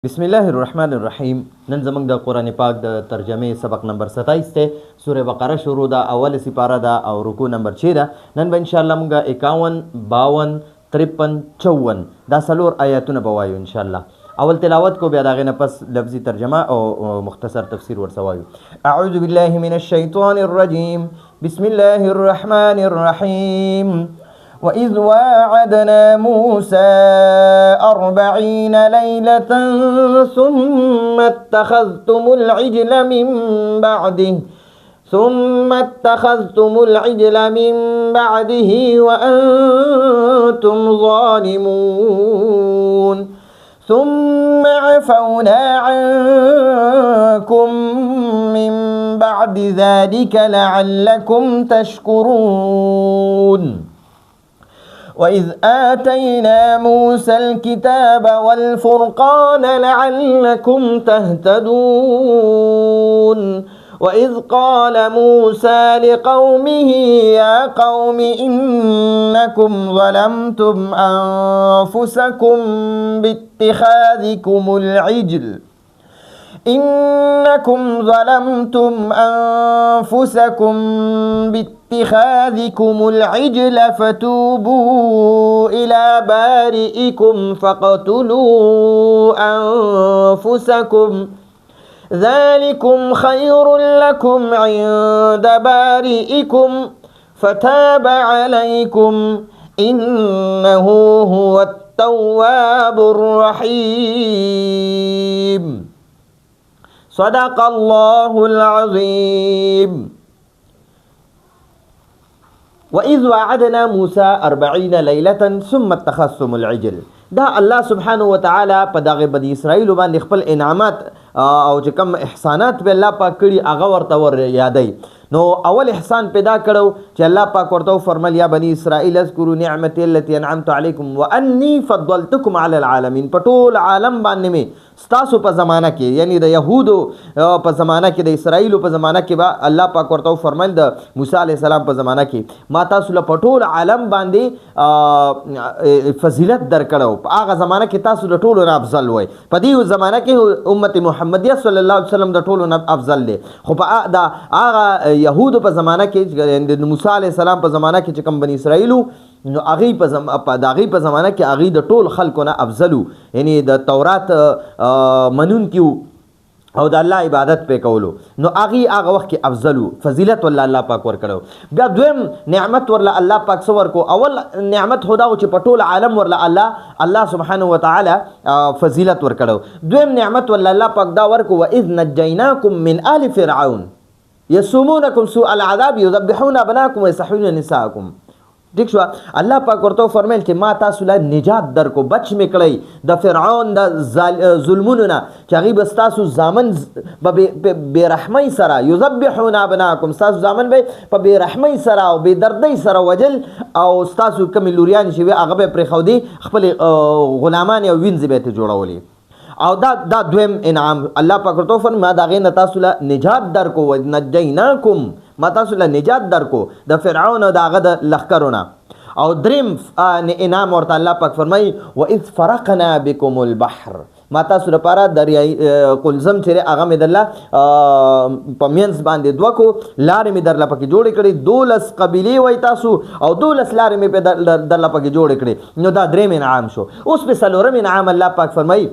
بسم الله الرحمن الرحیم. نن زمونږ د قرآن پاک د ترجمه سبق نمبر 27 ته سوره بقره شروع ده. اول سپاره ده او رکوع نمبر 6 ده. نن به ان شاء الله مونږ 51 52 53 54 دا څلور آیاتونه به وایو ان شاء الله. اول تلاوت کو بیا داغه نه پس لفظي ترجمه او مختصر تفسیر ورسوایو. اعوذ بالله من الشیطان الرجیم. بسم الله الرحمن الرحیم. وإذ واعدنا موسى 40 ليلة ثم اتخذتم العجل من بعده وأنتم ظالمون ثم عفونا عنكم من بعد ذلك لعلكم تشكرون. وإذ آتينا موسى الكتاب والفرقان لعلكم تهتدون. وإذ قال موسى لقومه يا قوم إنكم ظلمتم أنفسكم باتخاذكم العجل فتوبوا إلى بارئكم فاقتلوا أنفسكم ذلكم خير لكم عند بارئكم فتاب عليكم إنه هو التواب الرحيم. صدق الله العظيم. وإذ وعدنا موسى 40 ليلة ثم اتخذتم العجل. دا الله سبحانه وتعالى په دغه بني اسرائیل باندې خپل انعامات او چې کوم احسانات به الله پاک کړي هغه ورته ور یادای. نو اول احسان پیدا کړو چې الله پاک ورته فرمایل یا بني اسرائیل اذكروا نعمتي التي انعمت عليكم واني فضلتكم على العالمين. په ټول عالم باندې می ستاسو په زمانہ کې یعنی د يهودو په زمانہ کې د اسرائیل په زمانہ کې با الله پاک ورته فرمایل د موسی عليه السلام په زمانہ کې ما تاسو له په ټول عالم باندې فضیلت درکړو. په هغه زمانہ کې تاسو د ټولو نه افضل وای. په دې زمانہ کې امت محمدیه صلی الله علیه وسلم د ټولو نه افضل دی. خو په هغه يهودو په زمانہ کې د موسی عليه السلام په زمانہ کې چې کوم بني اسرائیل نو هغه په زمانہ کې هغه د ټول خلکو نه افضلو یعنی د تورات منون کیو او د الله عبادت په کولو نو هغه وخت کې افضلو فضیلت ول الله پاک ور کړو. بیا دویم نعمت ور الله پاک سور کو. اول نعمت خدا چې په ټول عالم ور الله سبحانه وتعالى فضیلت ور کړو. دویم نعمت ول الله پاک دا ور کو واذ نجیناکم من آل فرعون یسومونکم سوء العذاب یذبحون ابناکم ویستحیون نساءکم. ٹھیک شو الله پاک ورته فرمایل چې ما تاسو له نجات درکو بچ میکړی د فرعون د ظلمونو نه چې هغه بس تاسو زامن به رحمی سره یذبحون ابناکم تاسو زامن به په به رحمی سره او به دردی سره وجل او تاسو کوم لوریان شي هغه به پر خودي خپل غلامان او وینځ به ته جوړولي. او دا دویم انعام الله پاک ورته فرمایي ما دا غي تاسو له نجات درکو و نجیناکم ما تاسو له نجات درکو د فرعون او داغه د لخرونه. او دریم انعام ورته الله پاک فرمایي واذ فرقنا بكم البحر ما تاسو لپاره دریای قلزم چې هغه مې الله پمینس باندې دوکو لارې مې درله پکې جوړې کړې 12 قبیلې وای تاسو او 12 لارې مې درله پکې جوړې کړې. نو دا دریم انعام شو. اوس په څلورم انعام الله پاک فرمایي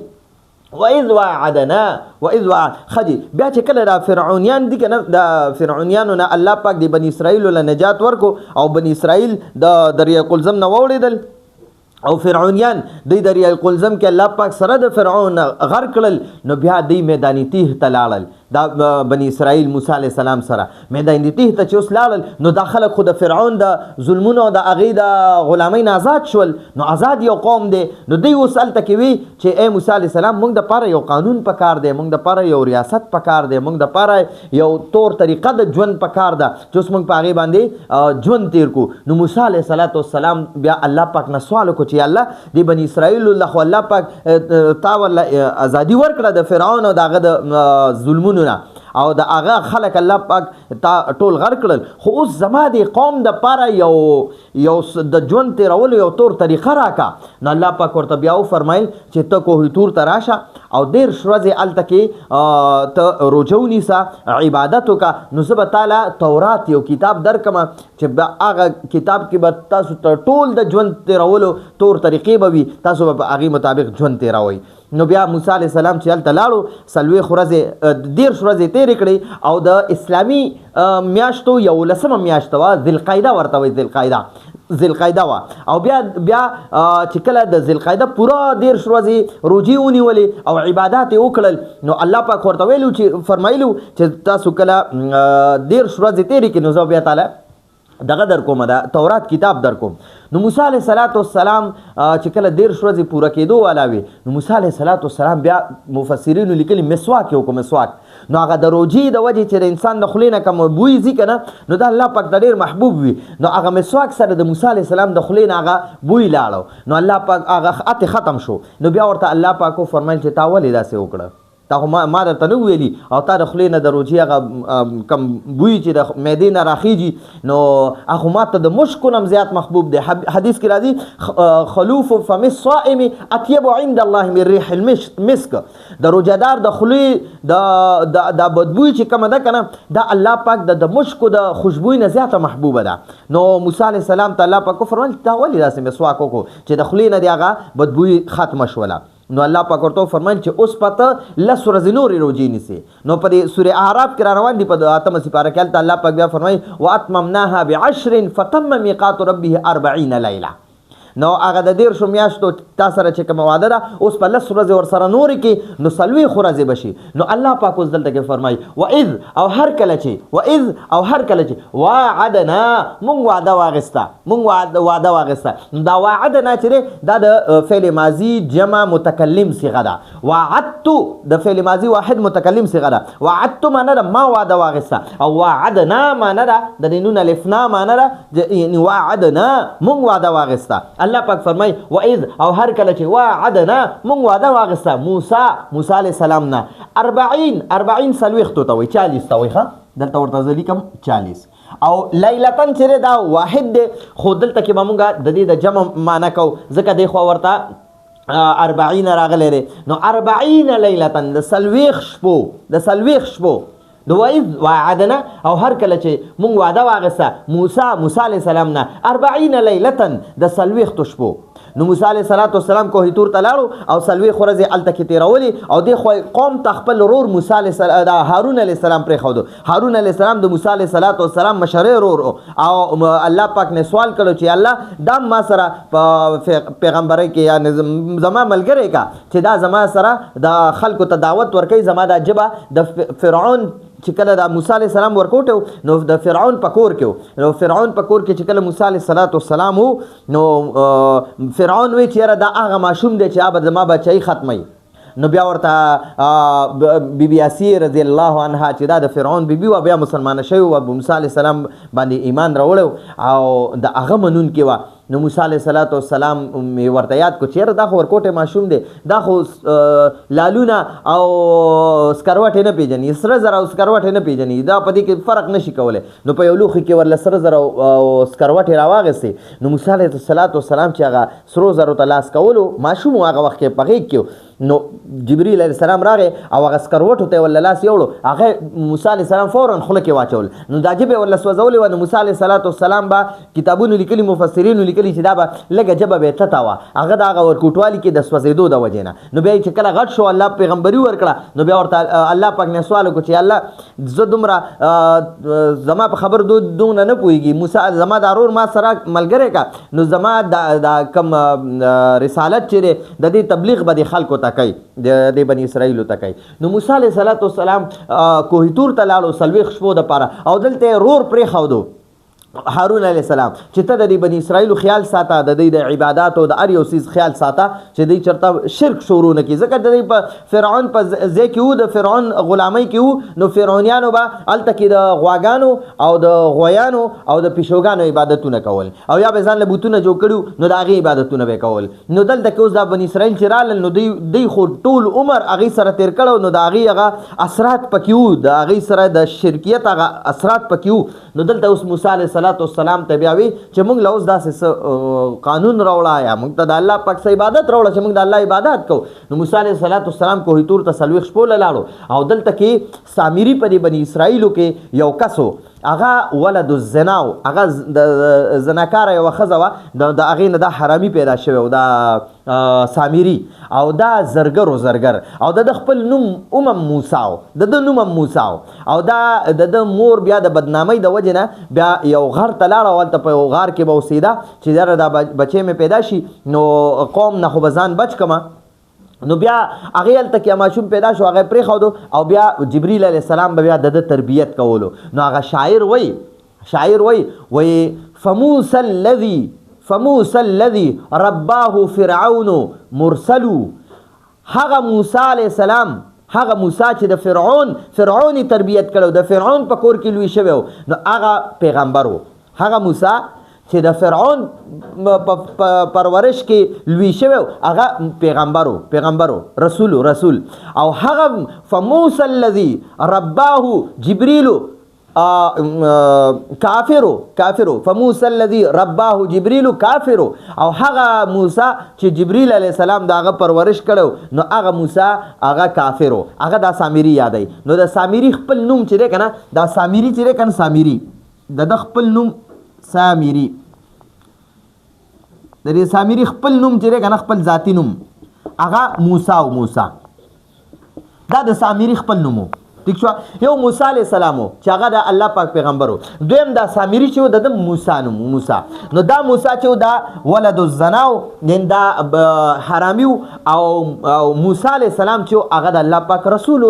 وإذ وعدنا خدي بیا چې کله دا فرعونیان دي کنه دا فرعونیانو نه الله پاک دی بني اسرائیل له نجات ورکو او بني اسرائیل د دریای قلزم نه ووړېدل او فرعونیان د دریای قلزم کې الله پاک سره د فرعون غرق کړل. نو بیا د میدانی تیه ته لاړل دا بني اسرائیل موسی علیه السلام سره میدانی تیه ته چې اوس لاړل نو داخله خو د فرعون د ظلمونو د هغې د غلامۍ نه آزاد شول. نو آزاد یو قوم دی. نو دوی اوس هلته کې وي چې ای موسی علیه السلام موږ دپاره یو قانون پکار دی موږ دپاره یو ریاست پکار دی موږ دپاره یو طور طریقه د ژوند پکار ده چې اوس موږ په هغې باندې ژوند تیر کړو. نو موسی علیه السلام بیا الله پاک نه سوال وکړو چې الله د بني اسرائیل له خو الله پاک تا ورله ازادي ورکړه د فرعون او دغه د ظلمونو نه او د هغه خلک الله پاک تا ټول غر کړل خو اوس زما د قوم د پاره یو د ژوند تیرولو یو طور طریقه راکا نو الله پاک ورته بیا وفرمایل چې ته کوه تور ته راشه او دیر ورځې هلته کې ته روژه ونیسه عبادت وکړه نو زه به تعالی تورات یو کتاب درکمه چې هغه کتاب کې به تاسو ته ټول د ژوند تیرولو طور طریقې به وي تاسو به په هغې مطابق ژوند تیروئ نو بیا موسی علیه السلام چې هلته لاړو څلوېښت ورځې دېرش ورځې تېرې کړې او د اسلامي میاشتو 11مه میاشت وه ذوالقعده ورته وایي ذوالقعده وه او بیا چې کله د ذوالقعده پوره 13 ورځې روژې ونیولې او عبادات یې وکړل نو الله پاک ورته ویلو چې فرمایلو چې تاسو کله 13 ورځې تېرې کړې نو زه بیا تعالی دغه در کومه دا تورات کتاب در کوم نو موسی علیه السلام چې کله 13 ورځې پوره کېدو والا وي نو موسی علیه السلام بیا مفسرینو لیکلي مسواک یې وکړو مسواک نو هغه د روژې د وجې چې د انسان د خولې نه کوم بوی ځي که نه نو دا الله پاک ته ډېر محبوب وي نو هغه مسواک سره د موسی علیه السلام د خولې نه هغه بوی لاړو نو الله پاک هغه اتې ختم شو نو بیا ورته الله پاک وفرمیل چې تا ولې داسې وکړه تا خو ما درته نه ویلي او تا د خولې نه د روژې هغه کم بوی چې د معدې نه راخیږي نو هغه ما ته د مشکو نه زیات محبوب دی حدیث کې راځي خلوف فم الصائم اطیب عند الله من ریح المسک د روژهدار د خولې د بدبوی چې کومه ده که نه دا الله پاک د مشکو د خوشبوی نه زیاته محبوبه ده نو موسی علیه السلام ته الله پاک وفرمایل تا ولې داسې مسواک وکړو چې د خولې نه د هغه بدبوی ختمه شوله نو الله پاک ورته فرمایل چې اوس پته 10 ورځې نورې روژې نیسي نو په دې سورې اعراف کې را روان دي په 8مه سپاره کې هلته الله پاک بیا فرمایي واتممناها ب10 فتم میقات ربه 40 لیله نو هغه د 13 میاشتو تا سره چې کومه واده ده اوس په 10 ورځې ورسره نورې کې نو 40 ورځې بشي نو الله پاک اوس دلته کې فرمایي وإذ او هر کله چې وعدنا مونږ واده واغسته مونږ واده واغسته دا وعدنا چې دا د فعل ماضي جمع متکلم صيغه ده وعدت د فعل ماضي واحد متکلم صيغه ده وعدت معنی ده ما واده واغسته او وعدنا معنی ده د نون الف نا معنی ده یعنی وعدنا مونږ واده واغسته الله پاک فرمای وإذ او هر کله چې وعدنا مونږ واده واغسته موسی علیه السلام نه 40 سلويختو ته وایي 40 ته وایي ښه دلته ورته زه لیکم 40 او لیلتن چې دا واحد دی خو دلته کې به مونږ د دې د جمع معنی کوو ځکه دی خو ورته 40 راغلی دی نو 40 لیلتن د 40 شپو د وعدنا او هر کله چې مونږ واده واغسته موسی علیه السلام نه 40 لیلتن د 40 شپو نو موسی علیه السلام کوه تور ته لاړو او 40 ورځې هلته کې تېرولې او دې قوم ته خپل ورور موسی علیه د هارون علیه السلام پرېښودو هارون علیه السلام د موسی علیه السلام مشری ورور او الله پاک نه سوال کړو چې الله دا ما سره په پیغمبرۍ کې یا زما ملګری کا چې دا زما سره د خلکو ته دعوت ورکوي زما دا ژبه د فرعون چې کله د موسی علیه السلام ورکوټ نو د فرعون په کور کې نو فرعون په کور کې چې کله موسی علیه السلام نو فرعون وی چې یاره دا هغه ماشوم دی چې هغه زما بچی ختموي نو بیا ورته بیبي اسیه رضی الله عنها چې دا د فرعون بیبي وه بیا مسلمانه شوې وه موسی علیه السلام باندې ایمان راوړی او د هغه منونکې وه نو موسی علیه السلام مې ورته یاد کړو چې یاره دا خو ورکوټی ماشوم دی دا خو لالونه او سکروټې نه پیژني سره زر او سکروټې نه پیژني دا په دې کې فرق نشي کولی نو په یو لوښي کې ورله سره زر او سکروټې راواغېستې نو موسی علیه السلام چې هغه سرو زرو ته لاس کولو ماشوم هغه وخت کې په غېږ کې نو جبرئیل علیه السلام راغی او هغه سکروټو ته ورله لاس یوړو هغه موسی علیه السلام فورا خوله کې واچول نو دا ژبه ورله سوځولې وه نو موسی علیه السلام به کتابونو لیکلي مفسرینو لیکلي چې دا به لږه ژبه به یې تته وه هغه د هغه ورکوټوالي کې د سوځېدو د وجې نه نو بیا یې چې کله غټ شو الله پیغمبري ورکړه نو بیا ورته الله پاک نه سوال وکړو چې الله زه دومره زما په خبر دومره نه پوهېږي موسی زما دا ورور ما سره ملګری کا نو زما دا کم رسالت چې دی د دې تبلیغ به د خلکو ته کوي د بني اسرائیلو ته کوي نو موسی علیه السلام کوه تور ته لاړو 40 شپو دپاره او دلته یې رور پرېښودو هارون علیه السلام چې ته د بنی اسرائیل خیال ساته د دې د عبادت او د هر یو څیز خیال ساته چې دوی چرته شرک شروع نه کړي ځکه د دوی په فرعون په ځای کې وو د فرعون غلامۍ کې وو نو فرعونیانو به هلته کې د غواګانو او د غویانو او د پیشوګانو عبادتونه کول او یا به ځان له بوتونه جوړ کړي نو د هغې عبادتونه به کول نو دلته کې اوس دا بنی اسرائیل چې رالل نو دوی خو ټول عمر هغې سره تېر کړی نو د هغې هغه اثرات پکې وو د هغې سره د شرکیت هغه اثرات پکې وو نو دلته اوس موسی علیه السلام ته بیا وی چې موږ له اوس داسې قانون راوړه یا موږ ته د الله پاک څه عبادت راوړه چې موږ د الله عبادت کوو نو موسی علیه السلام کوهی تور ته 40 شپو له لاړو او دلته کې سامري په دې بني اسرائیلو کې یو کس و هغه ولد الزنا و هغه د زناکاره یوه ښځه وه د هغې نه دا حرامي پیدا شوی و دا سامري او دا زرګر او د خپل نوم موسی و د نوم موسی و او دا د مور بیا د بدنامۍ د وجې نه بیا یو غر ته لاړه او هلته په یو غار کې به اوسېده چې یاره دا بچی مې پیدا شي نو قوم نه خو به ځان بچ کړمه نو بیا هغې هلته کې ماشوم پیدا شو هغه پرېښودو او بیا جبریل علیه السلام به بیا د ده تربیت کولو نو هغه شاعر وی فموسى الذي رباه فرعون مرسلو هغه موسی علیه السلام هغه موسی چې د فرعون تربیت کړو د فرعون په کور کې لوی شوی نو هغه پیغمبر و هغه موسی چې د فرعون پرورش کې لوی شوی هغه پیغمبرو رسول او هغه فموسی الذي رباه جبريل کافرو فموسی الذي رباه جبريل کافرو او هغه موسی چې جبريل علیه السلام د هغه پرورش کړو نو هغه موسی هغه کافرو هغه دا سامري یادوي نو د سامري خپل نوم چې دی که نه دا سامري چې دی که نه سامري د خپل نوم سامري د دې سامري خپل نوم چې دی که نه خپل ذاتي نوم هغه موسی دا د سامري خپل نوم ٹھیک شو یو موسی علیه السلام چې هغه د الله پاک پیغمبر دویم دا سامري چې د موسی نو دا موسی چې دا ولد الزنا دا حرامي او موسی علیه السلام چې هغه د الله پاک رسول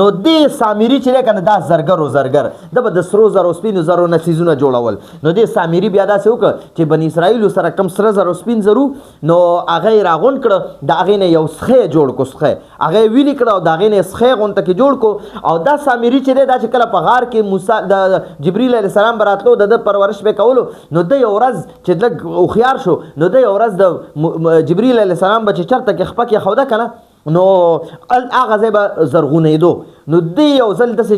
نو دې سامري چې کنه دا زرګر د به د سرو زرو سپینو زرو نه څیزونه جوړول نو دې سامري بیا داسې وکړه چې بني اسرائیلو سره کم سره زرو سپین زرو نو هغه یې راغونډ کړه د هغې نه یو سخی جوړ کو هغه یې ویلې کړه او د هغې نه یې سخی غونته کې جوړ کو او دا سامري چې دی دا چې کله په غار کې موسی د جبریل علیه السلام به راتلو د پرورش به کولو نو د یو ورځ چې لږ هوښیار شو نو د یو ورځ د جبریل علیه السلام به چې چېرته کې خپه کې خوده که نه نو هغه ځای به زرغونېدو نو دی یو ځل داسې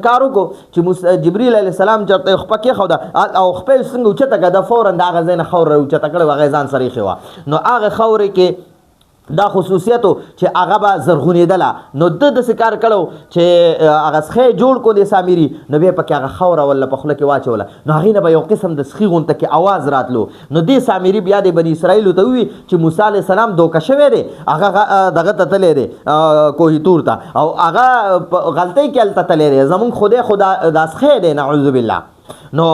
کار وکړو چې جبریل علیه السلام چېرته خپه کېښوده او خپه یې څنګه اوچته کړه د فورا د هغه ځای نه خاوره اوچته کړې وه هغه یې ځان سره ایښې وه نو هغه خاورې کې دا خصوصیتو چې هغه به زرغونېدله نو د داسې کار کړو چې هغه سخی جوړ کو د سامري نو بیا پکې هغه خاوره وله په خوله کې واچوله نو هغې نه به یو قسم د سخي غونته کې اواز راتلو نو دې سامري بیا د بني اسرائیلو ته ووي چې موسی علیه السلام دوکه شوی دی هغه دغه ته تللی دی کوهي تور ته او هغه په غلطۍ کې هلته تللی دی زمونږ خدای خو دا سخی دی نعوذ بالله نو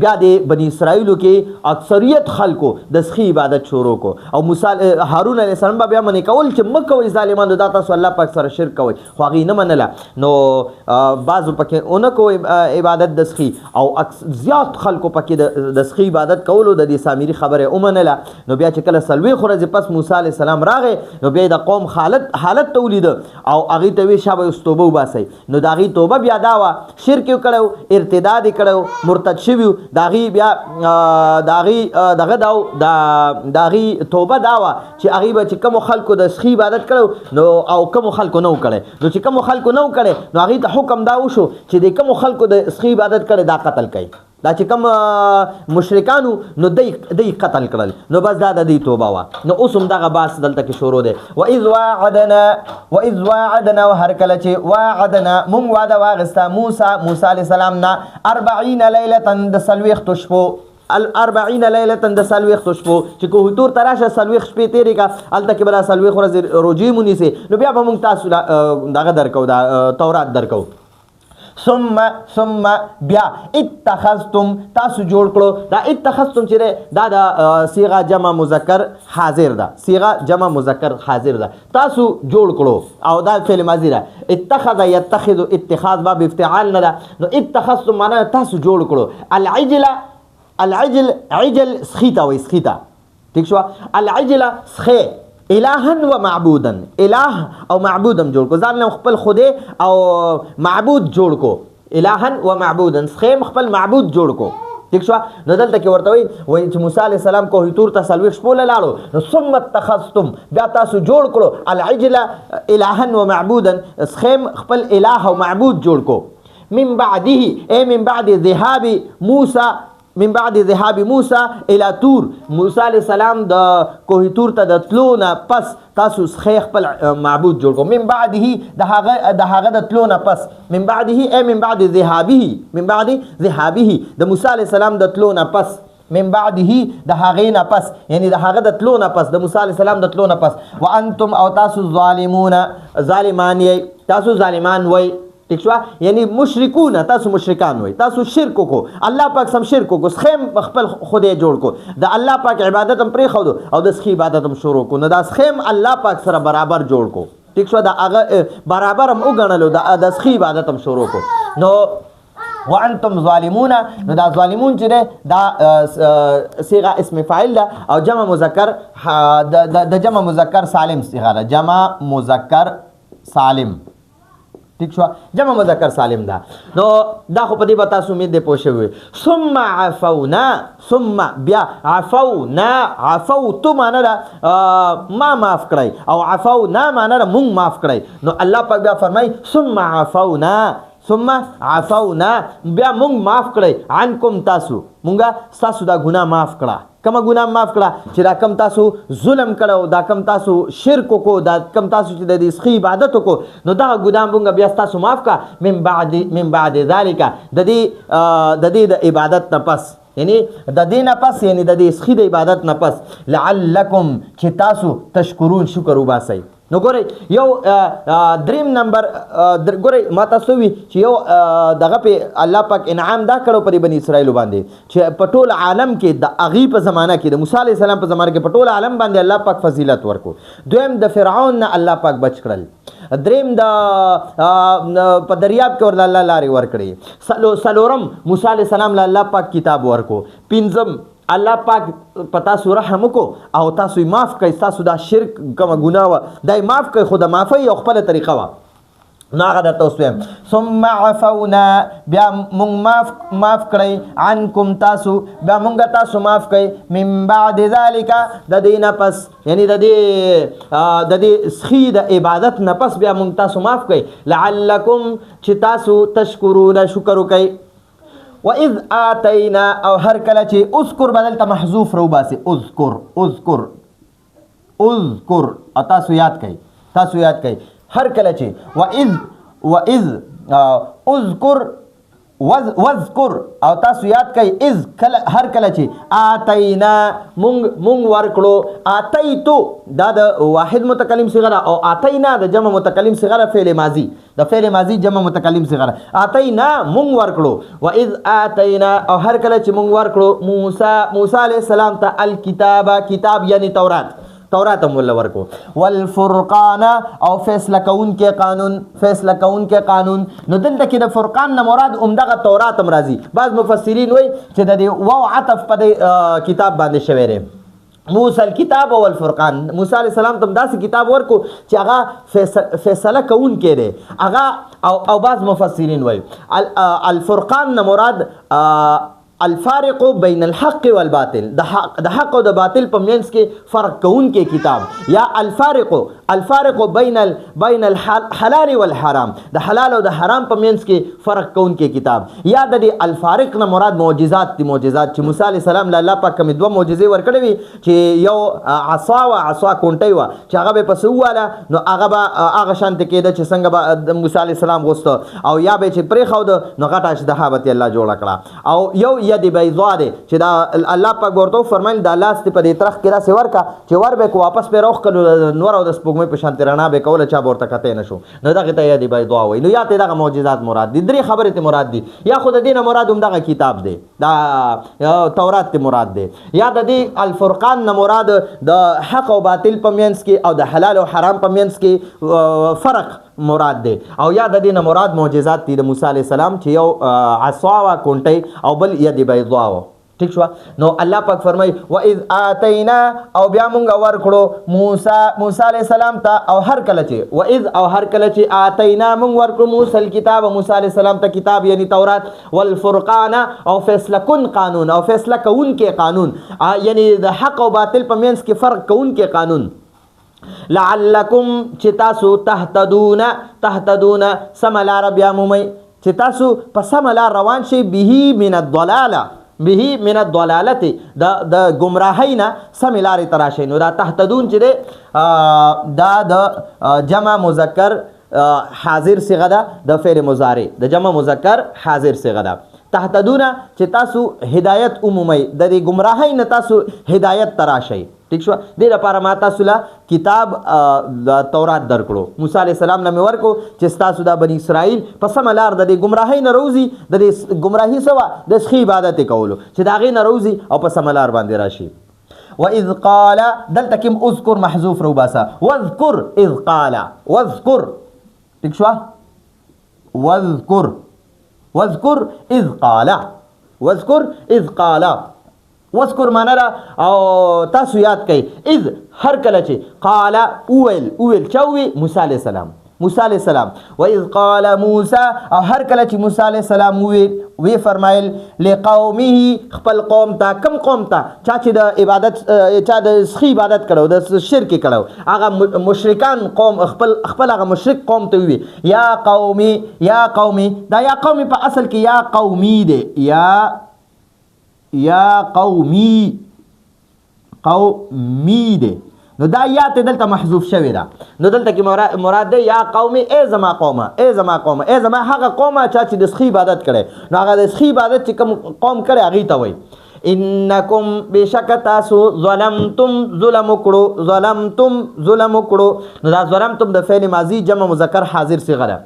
بیا د بني اسرائیلو کې اکثریت خلکو د سخي عبادت شروع کو او موسی هارون علیه السلام بیا منې کول چې مه کوئ ظالمانو دا تاسو الله پاک سره شرک کوئ خو هغې نه منله نو بعضو پکې ونه کوئ عبادت د سخي او زیات خلکو پکې د سخي عبادت کولو د دې سامري خبرې ومنله نو بیا چې کله 4 ورځې پس موسی علیه السلام راغی نو بیا د قوم حالت ته ولیده او هغې ته وی شابه اوس توبه وباسئ نو د هغې توبه بیا دا وه شرک یې کړی ارتداد یې کړی مرتد شوي د هغې بیا د هغې دغه دا د هغې توبه دا وه چې هغې به چې کومو خلکو د سخي عبادت کړی نو او کومو خلکو نه و کړی نو چې کومو خلکو نه و کړی نو هغې ته حکم دا وشو چې د کومو خلکو د سخي عبادت کړی دا قتل کوي دا چې کوم مشرکانو نو دی قتل کړل نو بس دا د دې توبه وه نو اوس هم دغه بحث دلته کې شروع دی وإذ واعدنا وهر کله چې واعدنا مونږ واده واخیسته موسی علیه السلام نه 40 لیلة د 40 شپو 40 لیلة د 40 شپو چې کوه تور ته راشه 40 شپې تېرې کا هلته کې به دا 40 ورځې روجې مونیسې نو بیا به مونږ تاسو دغه درکو دا تورات درکو ثم بیا اتخذتم تاسو جوړ کړو دا اتخذتم چې دا د صيغه جمع مذکر حاضر ده صيغه جمع مذکر حاضر ده تاسو جوړ کړو او دا فعل ماضی ده اتخذ يتخذ اتخاذ باب افتعال نه ده نو اتخذتم معنا تاسو جوړ کړو العجل عجل سخیتا وای سخیتا ٹھیک شو العجل سخی الهن و معبودن اله او معبودم جوړ کو ځان له خپل خوده او معبود جوړ کو الهن و معبودن خیم خپل معبود جوړ کو ٹھیک شو نو دلته کې ورته وای چې موسی علی السلام کوه تور ته سلوي شپول لاړو نو ثم اتخذتم بیا تاسو جوړ کړو العجل الهن و معبودن خیم خپل اله او معبود جوړ کو من بعده من بعد ذهاب موسی من بعد ذهاب موسی الى تور موسی علیہ السلام د کوه تور ته د تلونه پس تاسو خپل معبود جوړ کو من بعده د هغه د تلونه پس من بعده من بعد ذهابه د موسی علیہ السلام د تلونه پس من بعده د هغه نه پس یعنی د هغه د تلونه پس د موسی علیہ السلام د تلونه پس وانتم او تاسو ظالمان وای ٹھیک شو یعنی مشرکون تاسو مشرکان وای تاسو شرک کو الله پاک سم شرک کو خیم خپل خدای جوړ کو د الله پاک عبادت هم پرې خو او د سخی عبادت هم شروع کو نو دا خیم الله پاک سره برابر جوړ کو ٹھیک شو دا هغه برابر هم وګڼلو د سخی عبادت هم شروع کو نو وانتم ظالمون نو دا ظالمون چې دا صيغه اسم فاعل ده او جمع مذکر د جمع مذکر سالم صيغه ده جمع مذکر سالم ٹھیک شو جمع مذکر سالم ده نو دا خو په دې به تاسو امید دی پوه شوي ثم عفونا ثم بیا عفوتو معنا ده ما معاف کړی او عفونا معنا ده مونږ معاف کړی نو الله پاک بیا فرمایي ثم عفونا بیا مونږ معاف کړی عنکم تاسو مونږه ستاسو دا ګناه معاف کړه کومه ګناه معاف کړه چې دا کم تاسو ظلم کړو دا کم تاسو شرک کو دا کم تاسو چې د دې سخی عبادت کو نو دا ګناه مونږ بیا تاسو معاف کا من بعد ذالک د دې د عبادت نه پس یعنی د دې نه پس یعنی د دې سخی د عبادت نه پس لعلکم چې تاسو تشکرون شکر وباسئ نو ګورئ یو دریم نمبر ګورئ ما تاسو وی چې یو دغه په الله پاک انعام دا کړو پر بنی اسرائیل باندې چې په ټول عالم کې د اغي په زمانہ کې د موسی علی السلام په زمانہ کې په ټول عالم باندې الله پاک فضیلت ورکو دویم د فرعون نه الله پاک بچ کړل دریم د په دریاب کې ور الله لاري ورکړي سلورم موسی علی السلام له الله پاک کتاب ورکو پنځم الله پاک پتا سو رحم کو او تاسو معاف کړئ تاسو دا شرک کوم ګناه و دای معاف کړئ خود معافی او خپل طریقه وا ناغه د توسو ثم عفونا بیا مونږ معاف کړئ عنکم تاسو بیا مونږ تاسو معاف کړئ من بعد ذالک د دینه پس یعنی د دې سخی د عبادت نه پس بیا مونږ تاسو معاف کړئ لعلکم چې تاسو تشکرون شکر وکړئ وَإِذْ آتَيْنَا او هر کله چې اذکر بدل ته محذوف رو باسي اذکر تاسو یاد کړئ هر کله چې وَإِذْ اذکر وذکر او تاسو یاد کړئ هر کله چې آتینا مونږ ورکړو آتیتو دا د واحد متکلم صيغه ده او آتینا د جمع متکلم صيغه ده فعل ماضی د فعل ماضی جمع متکلم صيغه ده آتینا مونږ ورکړو واذ آتینا او هر کله چې مونږ ورکړو موسی علیہ السلام ته کتاب یعنی تورات مولا ورکو والفرقان او فیصله کون کې قانون نو دلته کې د فرقان نه مراد عمدغه تورات هم راځي بعض مفسرین وایي چې د دې واو عطف په کتاب باندې شوی دی موسی الكتاب والفرقان موسی علیہ السلام ته داسې کتاب ورکو چې هغه فیصله کون کې دی هغه او بعض مفسرین وایي الفرقان نه مراد الفارق بین الحق والباطل د حق او د باطل په منځ کې فرق کون کې کتاب یا الفارق بین الحلال والحرام د حلال او د حرام په منځ کې فرق کون کې کتاب یا د الفارق نه مراد معجزات چې موسی علی السلام له الله پاک کوم دوه معجزې ورکړې وي چې یو عصا کونټي و چې هغه به پسواله نو هغه شانت کېده چې څنګه به موسی علی السلام غوسته او یا به چې پرې خو نو غټه شدهابت الله جوړ کړه او یو ید بیضا ده چې دا الله پاک ورته فرمایل دا لاس په دې طرف کې را سور کا چې ور به کو واپس په روخ کلو نور او د سپوږ سپوږمۍ په شانتي رڼا به کوله چا به ورته کتی نه شو نو دغې ته یادې بیضا وایي نو یا ته دغه معجزات مراد دي 3 خبرې ته مراد دي یا خو د دې نه مراد همدغه کتاب دی دا تورات ته مراد دی یا د دې الفرقان نه مراد د حق او باطل په منځ کې او د حلال او حرام په منځ کې فرق مراد دی او یا د دې نه مراد معجزات دي د موسی علیه السلام چې یو عصا وه کونټۍ او بل ید بیضا وه ٹھیک شو نو الله پاک فرمای و اذ اتینا او بیا مونږ ورکړو موسی علیہ السلام ته او هر کله چې و اذ او هر کله چې اتینا مونږ ورکړو موسی الكتاب موسی علیہ السلام ته کتاب یعنی تورات والفرقان او فیصله کن قانون او فیصله کون کې قانون یعنی د حق او باطل په منځ کې فرق کون کې قانون لعلکم چې تاسو تهتدون سملار بیا مومي چې تاسو په سملار روان شئ به من الضلالت د گمراهی نه سمې لارې ته راشئ نو دا تهتدون چې دی دا د جمع مذکر حاضر صیغه ده د فعل مضارع د جمع مذکر حاضر صیغه ده تهتدون چې تاسو هدایت عمومي د دې گمراهی نه تاسو هدایت ته راشئ ٹھیک شو دې لپاره ما تاسو له کتاب د تورات درکړو موسی علیه السلام نه مې ورکو چې تاسو د بني اسرائیل په سمه لار د دې ګمراهۍ نه روزي د دې ګمراهۍ سوه د سخي عبادت کولو چې د هغې نه روزي او په سمه لار باندې راشي واذ قال دلته کې اذکر محذوف روباسه واذکر اذ قال واذکر ٹھیک شو واذکر اذ قال واذکر اذ قال وذکر معنا را او تاسو یاد کړئ اذ هر کله چې قال اویل چوي موسی علیه السلام و اذ قال موسی او هر کله چې موسی علیه السلام وی فرمایل لقومه خپل قوم ته کم قوم ته چا چې د عبادت چا د سخی عبادت کړو د شرک کړو هغه مشرکان قوم خپل هغه مشرک قوم ته وی یا قومي دا یا قومي په اصل کې یا قومي دی یا قومی دی نو دا یا ته دلته محذوف شوی دا نو دلته کې مراد دی یا قومي ای زما قومه ای زما هغه قومه چا چې د سخی عبادت کړي نو هغه د سخی عبادت چې کوم قوم کړي هغې ته وایي انکم بشک تاسو ظلمتم ظلم وکړو نو دا ظلمتم د فعل ماضی جمع مذکر حاضر صیغه ده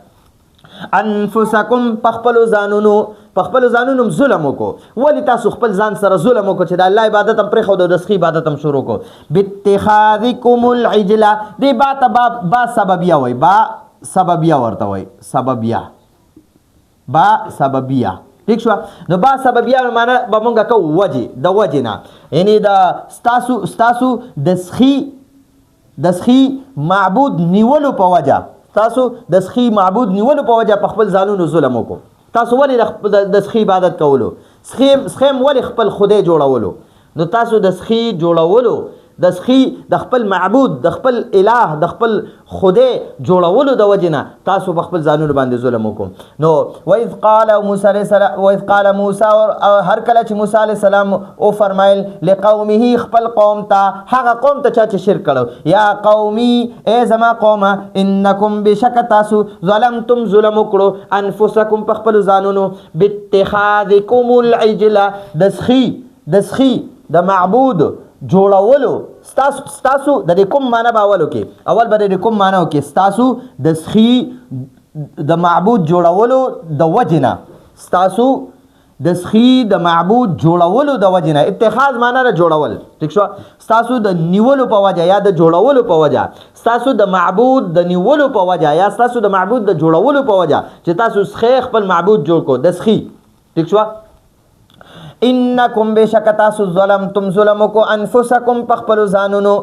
انفسکم پخپلو ځانونو ظلم وکړو ولې تاسو خپل ځان سره ظلم وکړو چې د الله عبادت هم پرېښود او د سخي عبادت هم شروع کړو باتخاذکم العجله دې با سببیه وایي با سببیه ورته وایي با سببیه ٹھیک شو نو با سببیه معنا به مونږ کوو وجې د وجې نه یعنی د ستاسو د سخي معبود نیولو په وجه تاسو د سخي معبود نیولو په وجه په خپل ځانونو ظلم وکړو تاسو ولې د سخي عبادت کولو سخیم ولې خپل خدای جوړولو نو تاسو د سخي جوړولو د سخي د خپل معبود د خپل اله د خپل خدای جوړولو د وجه نه تاسو په خپل ځانونو باندې ظلم وکړو نو وإذ قال موسی هر کله چې موسی علیه السلام او فرمایل لقومه خپل قوم ته هغه قوم ته چې شرک کړو یا قومي ای زما قومه انکم بشک تاسو ظلمتم ظلم وکړو انفسکم په خپل ځانونو باتخاذکم العجل د سخي د معبود جوړولو ستاسو د دې کوم معنا به اول به د کوم معنا وکړي ستاسو د سخي د معبود جوړولو د وجه نه ستاسو د سخي د معبود جوړولو د وجه نه اتخاذ معنا را جوړول ٹھیک شو ستاسو د نیولو په وجه یا د جوړولو په وجه ستاسو د معبود د نیولو په وجه یا ستاسو د معبود د جوړولو په وجه چې تاسو سخي خپل معبود جوړ کو د سخي ٹھیک شو انکم بشک تاسو ظلمتم ظلم کو انفسکم پخپلو ځانونو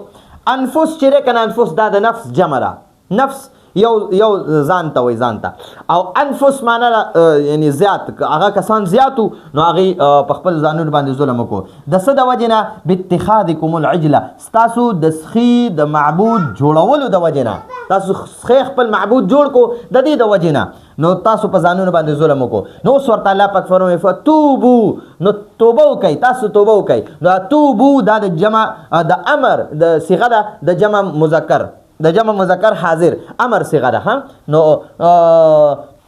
انفس چې کنه انفس دا د نفس جمع ده نفس یو ځان ته وایي ځان ته او انفس معنا یعنی زیات هغه کسان زیاتو نو هغې په خپل ځانونو باندې ظلم وکړو د څه د وجې نه باتخاذکم العجله ستاسو د سخي د معبود جوړولو د وجې نه تاسو سخي خپل معبود جوړ کو د دې د وجې نه نو تاسو په ځانونو باندې ظلم وکړو نو اوس ورته الله پاک فرمایي فتوبو نو توبه وکئ تاسو توبه وکئ نو توبو دا د جمع د امر د صيغه ده د جمع مذکر حاضر امر صيغه ده نو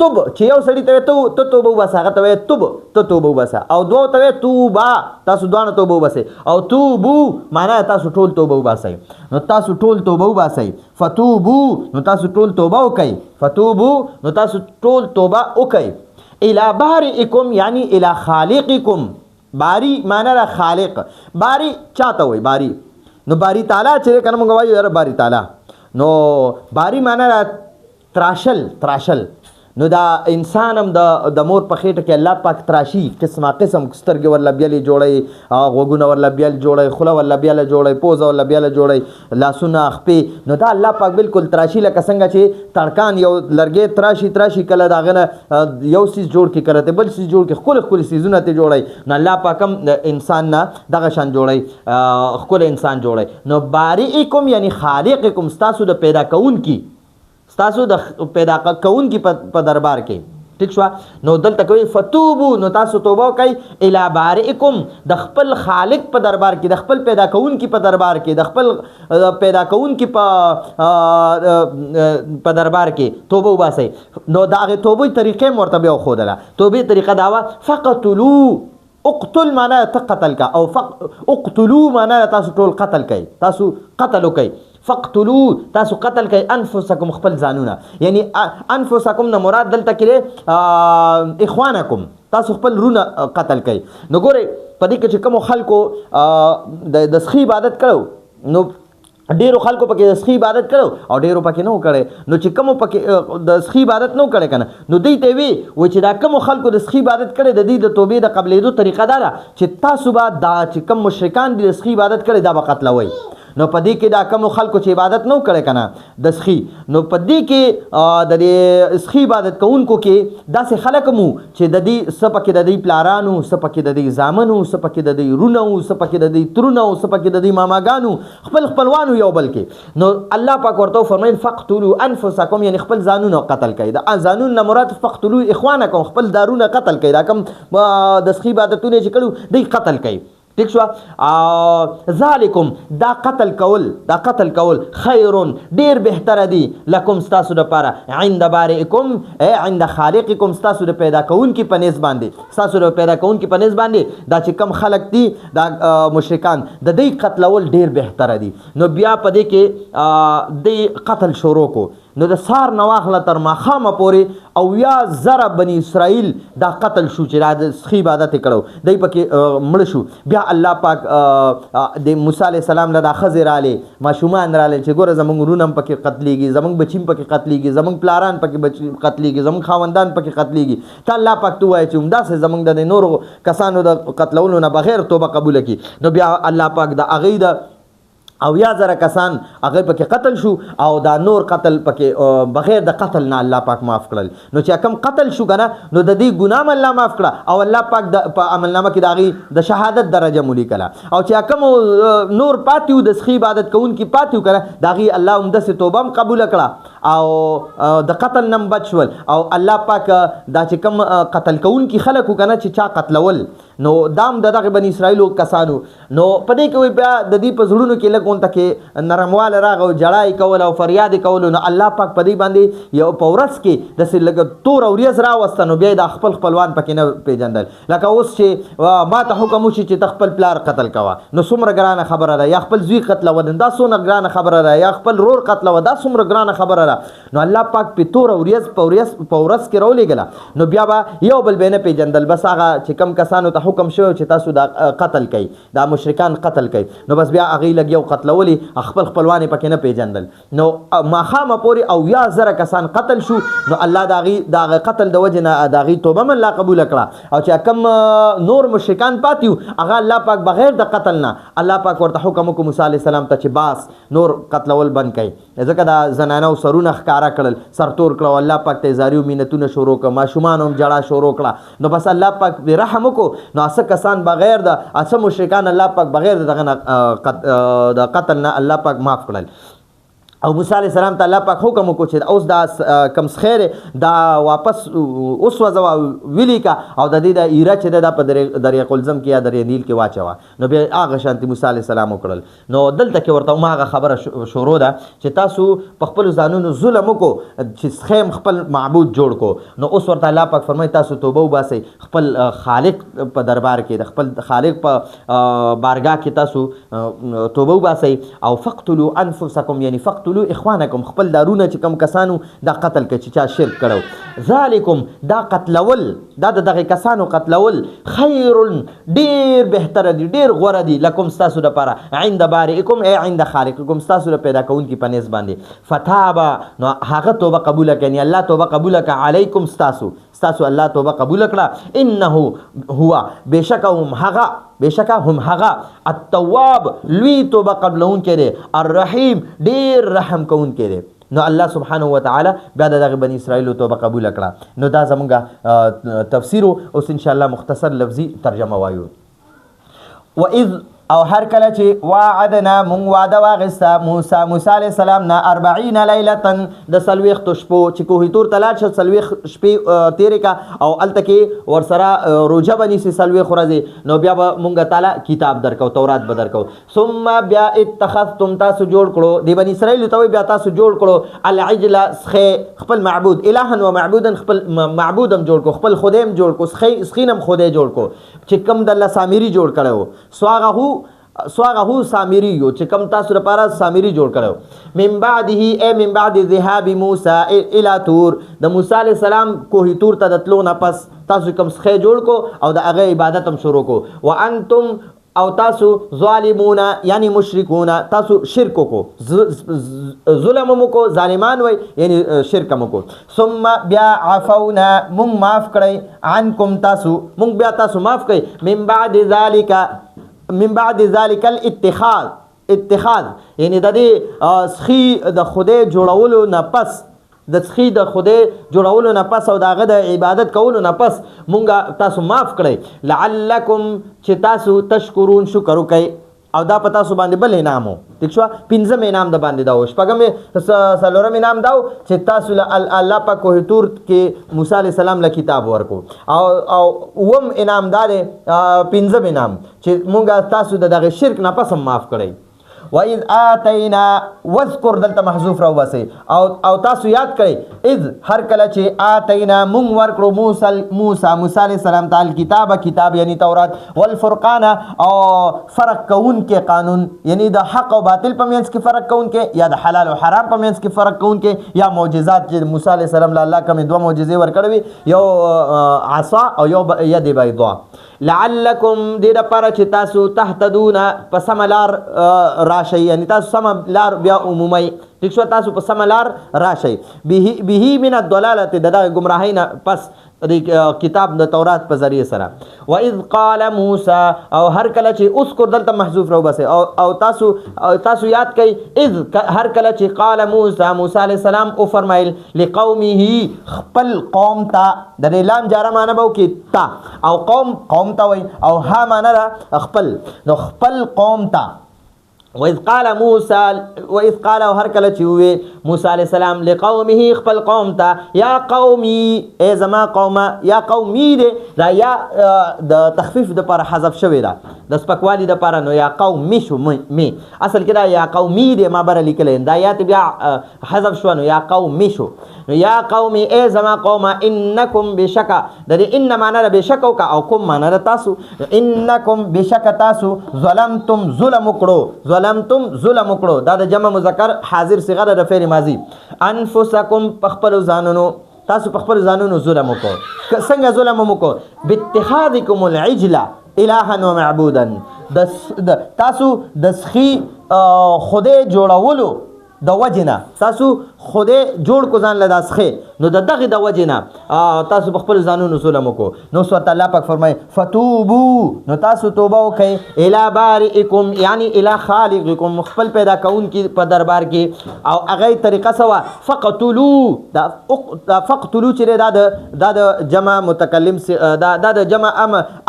توب چې یو سړی ته ته توبه وباسه هغه ته توب ته توبه وباسه او دوه ته توبه تاسو دوه توبه وباسئ او توبو معنی تاسو ټول توبه وباسئ نو تاسو ټول توبه وباسئ فتوبو نو تاسو ټول توبه وکئ فتوبو نو تاسو ټول توبه وکئ الى بارئکم یعنی الى خالقکم باری معنی را خالق باری چاته وای باری نو باری تعالی چې کنه موږ وایو یاره باری تعالی نو باری معنی را تراشل نو دا انسان هم د مور په خېټه کې الله پاک تراشي قسمه قسم سترګې ورله بیلې جوړوي غوږونه ورله بیل جوړوي خوله ورله بیله جوړوي پوزه ورله بیله جوړوي لاسونه خپې نو دا الله پاک بالکل تراشي لکه څنګه چې تړکان یو لرګی تراشي کله د هغه نه یو څیز جوړ کړي کله بل څیز جوړ کړي ښکلي څیزونه ترې جوړوي نو الله پاک هم انسان نه دغه شان جوړوي ښکلی انسان جوړوي نو بارئکم یعنی خالقکم ستاسو د پیدا کوونکي ستاسو د پیدا کوونکي په دربار کې ٹھیک شو نو دلته کوي فتوبو نو تاسو توبه کوي الی بارئکم د خپل خالق په دربار کې د خپل پیدا کوونکي په دربار کې د خپل پیدا کوونکي په دربار کې توبه وباسئ نو دا غي توبې طریقې مرتبه خو دله توبې طریقه داوا فقتلوا اقتل معنا قتل کا او اقتلوا معنا تاسو ټول قتل کوي تاسو قتل کوي فقتلوا تاسو قتل کوي انفسکم خپل ځانونه یعنی انفسکم نه مراد دلته کې اخوانکم تاسو خپل رونه قتل کوي نو ګوره په دې کې چې کوم خلکو د سخی عبادت کړو نو ډیرو خلکو پکې د سخی عبادت کړو او ډیرو پکې نه کړي نو چې کوم پکې د سخی عبادت نه کړي کنه نو دوی ته وی و چې دا کوم خلکو د سخی عبادت کړي د دې د توبې د قبلېدو طریقه دا چې تاسو به دا چې کوم مشرکان دي د سخی عبادت کړي دا به قتلوي نو پدې کې دا کوم خلکو چې عبادت نه کړي کنه د سخی نو پدې کې د دې سخی عبادت کوونکو کې داسې خلک مو چې د دې سپکې د دې پلارانو سپکې د دې زامنو سپکې د دې رونو سپکې د دې ترونو سپکې د دې ماماګانو خپل خپلوانو یو بل کې نو الله پاک ورته فرمایي فقتلوا انفسکم یعنی خپل ځانونه قتل کړي دا ځانونه نه مراد فقتلوا اخوانکم خپل دارونه قتل کړي دا کوم د سخی عبادتونه چې کړو دوی قتل کړي ٹھیک شو ذالکم دا قتل کول خیرون ډیر بهتره دی لکم ستاسو لپاره عند بارئکم عند خالقکم ستاسو د پیدا کوونکي په نسبت باندې ستاسو د پیدا کوونکي په نسبت باندې دا چې کم خلق دي دا مشرکان د دې قتلول ډیر بهتره دي نو بیا په دې کې د قتل شروع کو نو د سار نواخله تر ماخامه پورې او یا زره بنی اسرائیل دا قتل شو چې د سخی عبادت کړو دای پکې مړ شو بیا الله پاک د موسی علی السلام له خضر علی ماشومان رااله چې ګوره زمونږ رونم پکې قتلېږي زمونږ بچیم پکې قتلېږي زمونږ پلاران پکې قتلېږي زمونږ خاوندان پکې قتلېږي ته الله پاک تو وایي چې همداسې زمونږ د نورو کسانو د قتلولو نه بغیر توبه قبول کړي نو بیا الله پاک د هغې د او یا زره کسان هغه پکې قتل شو او دا نور قتل پکې بغیر د قتل نه الله پاک معاف کړل نو چې کم قتل شو کنه نو د دې ګناه الله معاف کړه او الله پاک د عملنامه کې داغي د شهادت درجه مولي کړه او چې کم نور پاتیو د سخی عبادت کوونکی پاتیو کړه داغي الله هم د توبه قبول کړه او د قتل نم بچول او الله پاک دا چې کم قتل کوونکی خلکو کنه چې چا قتلول نو دام دغه بنی اسرائیل کسانو نو پدې کې بیا د دې په زړونو کې لګون تکي نرمواله راغو جړای کول او فریاد کول نو الله پاک پدې باندې یو پورس کې د لګ تور او ریاض راوستنو بیا د خپلوان پکې نه پیژندل لکه اوس چې ما ته حکم وشي چې تخپل پلار قتل کوا نو څومره ګرانه خبره ده یا خپل زوی قتل ودن دا څومره ګرانه خبره ده یا خپل رور قتل ودا څومره ګرانه خبره ده نو الله پاک په تور او ریاض پورس کې راولېګلا نو بیا به یو بل بینه پیژندل بس هغه چې کم کسانو ته حکم شو چې تاسو دا قتل کړئ دا مشرکان قتل کړئ نو بس بیا هغه لګیو قتلولي خپلوان پکې نه پیژندل نو ماخامه پوري او یا زره کسان قتل شو نو الله دا قتل د وجه نه دا غي توبه من الله قبول کړه او چې کم نور مشرکان پاتیو هغه الله پاک بغیر د قتل نه الله پاک ورته حکم وکړ موسی عليه السلام ته چې باس نور قتلول بند کړي ځکه دا زنانه او سرونه ښکارا کړل سرتور کړه الله پاک ته زاریو مینتونه شروع کړه ماشومان هم جړه شروع کړه نو بس الله پاک به رحم وکړو نو اسه کسان بغیر د اسه مشرکان الله پاک بغیر دغه د قتل نه الله پاک معاف کړل او موسی علیہ السلام ته الله پاک حکم وکړو چې اوس دا کم خیر دا واپس اوس وځوه ویلي کا او د دې د ایره چې دا په دریای قلزم کې یا دریای نیل کې واچوه. نو بیا هغه شانتي موسی علیہ السلام وکړل. نو دلته کې ورته هماغه خبره شروع ده چې تاسو په خپلو ځانونو ظلم وکړو چې خیم خپل معبود جوړ کو. نو اوس ورته الله پاک فرمایي تاسو توبه وباسئ خپل خالق په دربار کې د خپل خالق په بارګاه کې تاسو توبه وباسئ او فقتلوا انفسکم یعنی فقتلوا اخوانکم خپل دارونه چې کم کسانو دا قتل کړي چې چا شرک کړو. ذالکم دا قتلول دا دغه کسانو قتلول خیر ډیر بهتر دي ډیر غوره دي لکم ستاسو لپاره عند بارئکم ای عند خالقکم ستاسو پیدا کوونکي په نسبت باندې. فتاب نو هغه توبه قبول کړي یعنی الله توبه قبول کړه علیکم ستاسو الله توبه قبول کړه. انه هو بشکه هم هغه التواب لوی توبه قبلون کړي الرحیم ډیر رحم کون کړي. نو الله سبحانه و تعالی بیا دغه بنی اسرائیل توبه قبول کړه. نو دا زمونږه تفسیر اوس ان شاء الله مختصر لفظي ترجمه وایو. واذ او هر کله چې وعدنا مونږ واده واغسته موسی علیه السلام نه 40 لیلة د څلوېښتو شپو چې کوه تور ته لاړ شه 40 شپې تېرې کا او هلته کې ورسره روژه به نیسي 40 ورځې. نو بیا به مونږ تعالی کتاب درکو تورات به درکو. ثم بیا اتخذتم تاسو جوړ کړو د بني اسرائیلو ته بیا تاسو جوړ کړو العجل سخې خپل معبود الها و معبودا خپل معبودم جوړ کړو خپل خدایم جوړ کړو سخینم خدای جوړ کړو چې کوم د الله سامری جوړ کړو سواغه سامری یو چې کم تاسو لپاره سامری جوړ کړو. من بعد ذهاب موسی الى تور د موسی علیہ السلام کوه تور ته د تلو نه پس تاسو کوم څخه جوړ کو او د هغه عبادت هم شروع کو. وانتم او تاسو ظالمون یعنی مشرکون تاسو شرک کو ظلم مکو ظالمان وای یعنی شرک مکو. ثم بیا عفونا مونږ معاف کړی عنکم تاسو مونږ بیا تاسو معاف کړی من بعد ذلك الاتخاذ یعنی د دې سخی د خدای جوړولو نه پس د سخی د خدای جوړولو نه پس او دغه د عبادت کولو نه پس مونږه تاسو معاف کړی لعلکم چې تاسو تشکرون شکر وکړئ او دا په تاسو باندې بل انعام ٹھیک شو. پنځم انعام د باندې دا و شپږم څلورم انعام دا چې تاسو الله پاک کوه تور کې موسی علیہ السلام له کتاب ورکو او وم انعام دا دی پنځم انعام چې مونږه تاسو دغه شرک نه پس معاف کړئ. وَإِذْ آتَيْنَا وَذْكُرْ دلته محذوف راو باسي او تاسو یاد کړئ اذ هر کله چې آتینا مونږ ورکړو موسی علیہ السلام تعالی کتاب یعنی تورات والفرقان او فرق کون کې قانون یعنی د حق او باطل په منځ کې فرق کون کې یا د حلال او حرام په منځ کې فرق کون کې یا معجزات چې موسی علیہ السلام له الله کوم دوه معجزې ورکړوي یو عصا او یو ید بيضاء لعلکم دې لپاره چې تاسو تهتدون په سم لار راشئ یعنی تاسو سم لار بیا عمومي ٹھیک شو تاسو په سم لار راشئ به من الضلالت دغه گمراهی نه پس کتاب د تورات په ذریعه سره. واذ قال موسی او هر کله چې اوس کو دلته محذوف راو بس او تاسو یاد کړئ اذ هر کله چې قال موسی علیہ السلام او فرمایل لقومه خپل قوم ته د لام جاره معنی به کې تا او قوم ته وای او ها معنی خپل نو خپل قوم ته. وإذ قال هر کله چې وې موسی علیہ السلام لقومه خپل قوم ته یا قومي ای زما قومه یا قومي دې دا یا د تخفیف د پر حذف شوی دا د سپکوالی د پر نو یا قومي شو می اصل کې دا یا قومي دې ما بر لیکل دا یا بیا حذف شو نو یا قومي شو نو یا قومي ای زما قومه انکم بشکا د ان معنا بشک او کوم معنا تاسو انکم بشک تاسو ظلمتم ظلم وکړو ظلم وکړو دا د جمع مذکر حاضر صيغه د فعل ماضی انفسکم پخپل ځانونو تاسو پخپل ځانونو ظلم وکړو څنګه ظلم وکړو باتخاذکم العجل الها ومعبودا تاسو د سخی خدای جوړولو د وجنه تاسو خدای جوړ کو ځان له داسخه نو دغه د وجنه تاسو خپل ځانونو ظلم وکړو نو سورۃ الله پاک فرمای فتوبو نو تاسو توبه وکئ الی بارئکم یعنی الی خالقکم خپل پیدا کون کی په دربار کې او هغه طریقه سوا فقتلوا فقتلوا چې دا د جمع متکلم دا د جمع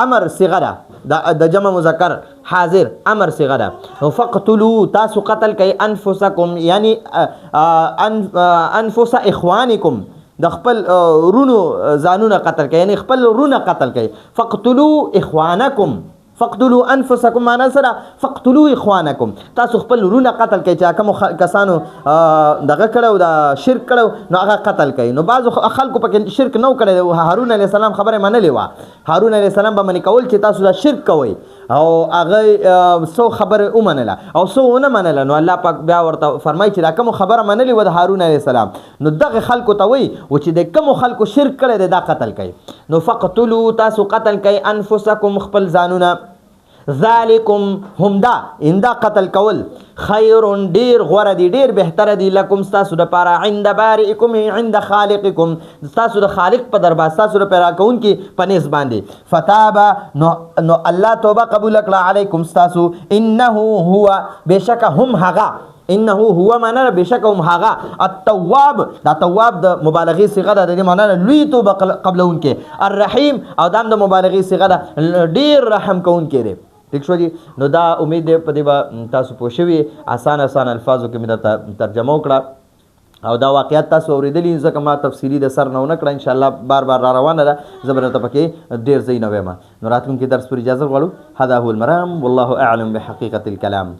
امر صيغه د جمع مذکر حاضر امر صيغه ده فقتلوا تاسو قتل کوي انفسکم یعنی انفس اخوانکم د خپل رونو ځانونه قتل کوي یعنی خپل رونه قتل کوي فقتلوا اخوانکم فقتلوا انفسکم معنا سره فقتلوا اخوانکم تاسو خپل رونه قتل کوي چې کوم کسانو دغه کړو دا شرک کړو نو هغه قتل کوي نو بعض خلکو پکې شرک نو کړی هارون علیه السلام خبره منلې وه هارون علیه السلام به منې کول چې تاسو دا شرک کوئ او هغه سو خبره ومنله او سو ونه منله نو الله پاک بیا ورته فرمایي چې دا کوم خبره منلې وه د هارون علیه السلام نو دغه خلکو ته وایي و چې د کوم خلکو شرک کړی دی دا قتل کوي نو فقتلوا تاسو قتل کوي انفسکم خپل ځانونه ذالکم همدا اندا قتل کول خیر ډیر غوره دی ډیر بهتره دی لکم تاسو د پاره عند بارئکم عند خالقکم تاسو د خالق په دربار تاسو د پیدا کون کې پنيس باندې فتاب نو الله توبه قبول کړه علیکم تاسو انه هو بشک هم هغه انه هو معنا بشکهم هغه التواب دا تواب د مبالغه صيغه ده د معنا لوی توبه قبلون کې الرحیم او دام د مبالغه صيغه ده ډیر رحم کون کې دی ٹھیک شو جی نو دا امید دی په دې به تاسو پوه شوي آسان الفاظو کې مې درته ترجمه وکړه او دا واقعیت تاسو اورېدلي ځکه ما تفصیلي د سر نه ونه کړه انشاءالله بار بار را روانه ده زه به درته پکې ډېر ځای نه وایم نو راتلونکي درس پورې اجازه غواړو هذا هو المرام والله اعلم بحقیقة الكلام